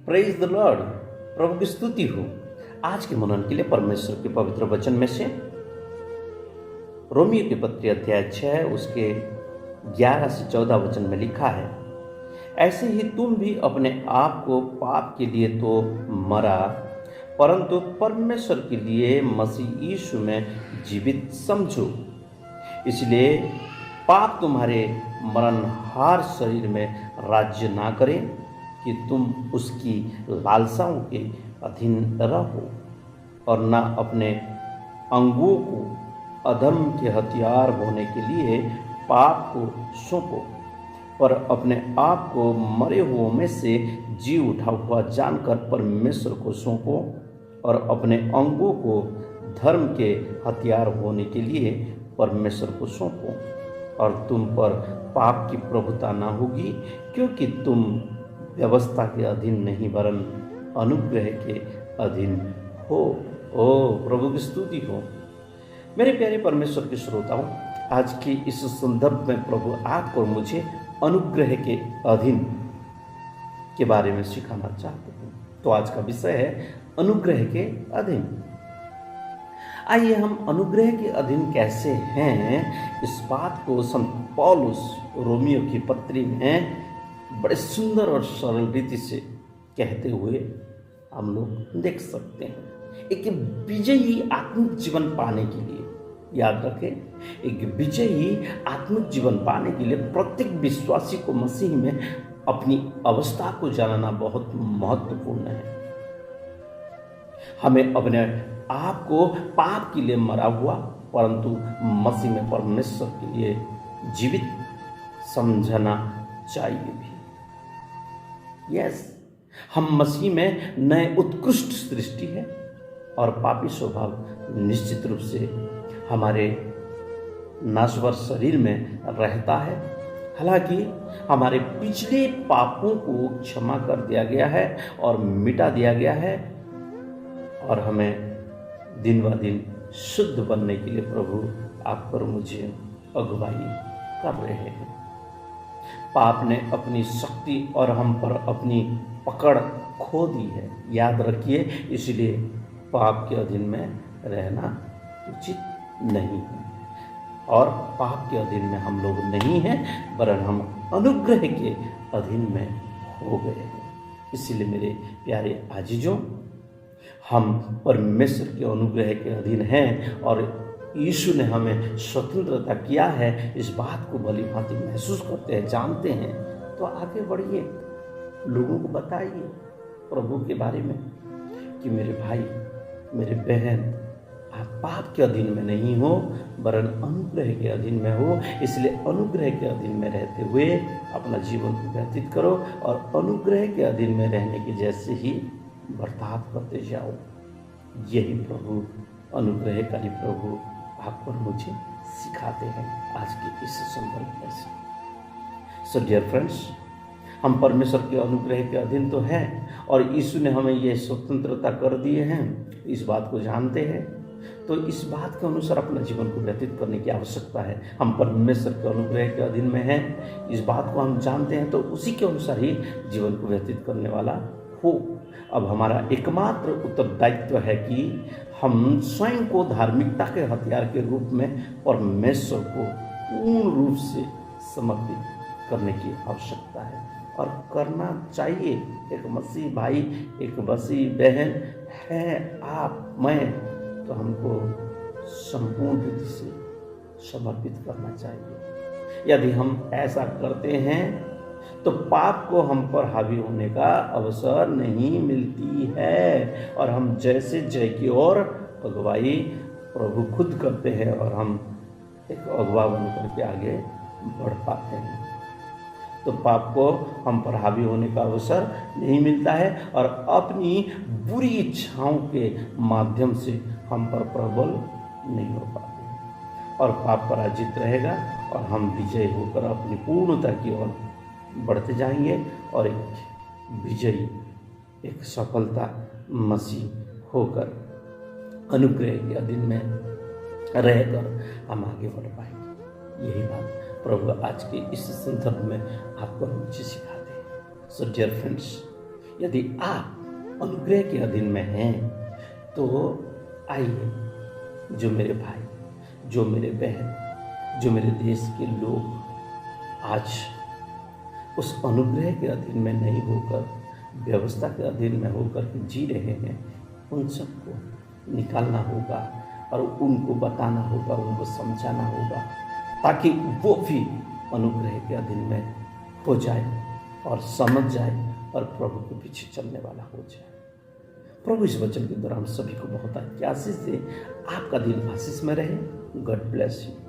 Praise the Lord. प्रभु की स्तुति हो। आज के मनन के लिए परमेश्वर के पवित्र वचन में से रोमियो की पत्री अध्याय 6 उसके 11 से 14 वचन में लिखा है, ऐसे ही तुम भी अपने आप को पाप के लिए तो मरा, परंतु परमेश्वर के लिए मसीह यीशु में जीवित समझो। इसलिए पाप तुम्हारे मरणहार शरीर में राज्य ना करे कि तुम उसकी लालसाओं के अधीन रहो, और ना अपने अंगों को अधर्म के हथियार होने के लिए पाप को सौंपो, पर अपने आप को मरे हुओं में से जी उठा हुआ जानकर परमेश्वर को सौंपो, और अपने अंगों को धर्म के हथियार होने के लिए परमेश्वर को सौंपो। और तुम पर पाप की प्रभुता ना होगी, क्योंकि तुम व्यवस्था के अधीन नहीं वरन अनुग्रह के अधीन हो। ओ प्रभु की स्तुति हो। मेरे प्यारे परमेश्वर के श्रोताओं, आज की इस संदर्भ में प्रभु आपको और मुझे अनुग्रह के अधीन के बारे में सिखाना चाहते हैं। तो आज का विषय है अनुग्रह के अधीन। आइए हम अनुग्रह के अधीन कैसे हैं, इस बात को संत पौलुस रोमियो की पत्री में बड़े सुंदर और सरल रीति से कहते हुए हम लोग देख सकते हैं। एक विजयी आत्मिक जीवन पाने के लिए, याद रखें, एक विजयी आत्मिक जीवन पाने के लिए प्रत्येक विश्वासी को मसीह में अपनी अवस्था को जानना बहुत महत्वपूर्ण है। हमें अपने आप को पाप के लिए मरा हुआ परंतु मसीह में परमेश्वर के लिए जीवित समझना चाहिए भी। यस, हम मसीह में नए उत्कृष्ट सृष्टि है, और पापी स्वभाव निश्चित रूप से हमारे नाश्वर शरीर में रहता है। हालांकि हमारे पिछले पापों को क्षमा कर दिया गया है और मिटा दिया गया है, और हमें दिन ब दिन शुद्ध बनने के लिए प्रभु आप पर मुझे अगुवाई कर रहे हैं। पाप ने अपनी शक्ति और हम पर अपनी पकड़ खो दी है, याद रखिए। इसलिए पाप के अधीन में रहना उचित नहीं है, और पाप के अधीन में हम लोग नहीं हैं, वरन हम अनुग्रह के अधीन में हो गए हैं। इसलिए मेरे प्यारे आजीजों, हम परमेश्वर के अनुग्रह के अधीन हैं, और यीशु ने हमें स्वतंत्रता किया है, इस बात को भली भांति महसूस करते हैं, जानते हैं। तो आगे बढ़िए, लोगों को बताइए प्रभु के बारे में कि मेरे भाई, मेरे बहन, आप पाप के अधीन में नहीं हो, वरन अनुग्रह के अधीन में हो। इसलिए अनुग्रह के अधीन में रहते हुए अपना जीवन को व्यतीत करो, और अनुग्रह के अधीन में रहने के जैसे ही बर्ताव करते जाओ। यही प्रभु, अनुग्रहकारी प्रभु आप पर मुझे सिखाते हैं आज के इस संदर्भ में से। सो डियर फ्रेंड्स, हम परमेश्वर के अनुग्रह के अधीन तो हैं, और यीशु ने हमें ये स्वतंत्रता कर दिए हैं, इस बात को जानते हैं। तो इस बात के अनुसार अपना जीवन को व्यतीत करने की आवश्यकता है। हम परमेश्वर के अनुग्रह के अधीन में हैं, इस बात को हम जानते हैं, तो उसी के अनुसार ही जीवन को व्यतीत करने वाला हो। अब हमारा एकमात्र उत्तरदायित्व है कि हम स्वयं को धार्मिकता के हथियार के रूप में परमेश्वर को पूर्ण रूप से समर्पित करने की आवश्यकता है, और करना चाहिए। एक मसीह भाई, एक मसीह बहन है आप, मैं, तो हमको संपूर्ण रीति से समर्पित करना चाहिए। यदि हम ऐसा करते हैं तो पाप को हम पर हावी होने का अवसर नहीं मिलती है, और हम जैसे जय की ओर अगुवाई प्रभु खुद करते हैं, और हम एक अगुवा बनकर के आगे बढ़ पाते हैं। तो पाप को हम पर हावी होने का अवसर नहीं मिलता है, और अपनी बुरी इच्छाओं के माध्यम से हम पर प्रबल नहीं हो पाते, और पाप पराजित रहेगा, और हम विजय होकर अपनी पूर्णता की ओर बढ़ते जाएंगे, और एक विजयी, एक सफलता मसीह होकर अनुग्रह के अधीन में रहकर हम आगे बढ़ पाएंगे। यही बात प्रभु आज के इस संदर्भ में आपको मुझे सिखाते हैं। सो डियर फ्रेंड्स, यदि आप अनुग्रह के अधीन में हैं तो आइए, जो मेरे भाई, जो मेरे बहन, जो मेरे देश के लोग आज उस अनुग्रह के अधीन में नहीं होकर, व्यवस्था के अधीन में होकर के जी रहे हैं, उन सबको निकालना होगा और उनको बताना होगा, उनको समझाना होगा, ताकि वो भी अनुग्रह के अधीन में हो जाए और समझ जाए और प्रभु के पीछे चलने वाला हो जाए। प्रभु इस वचन के दौरान सभी को बहुत आशीष दे। आपका दिन आशीष में रहे। God bless you.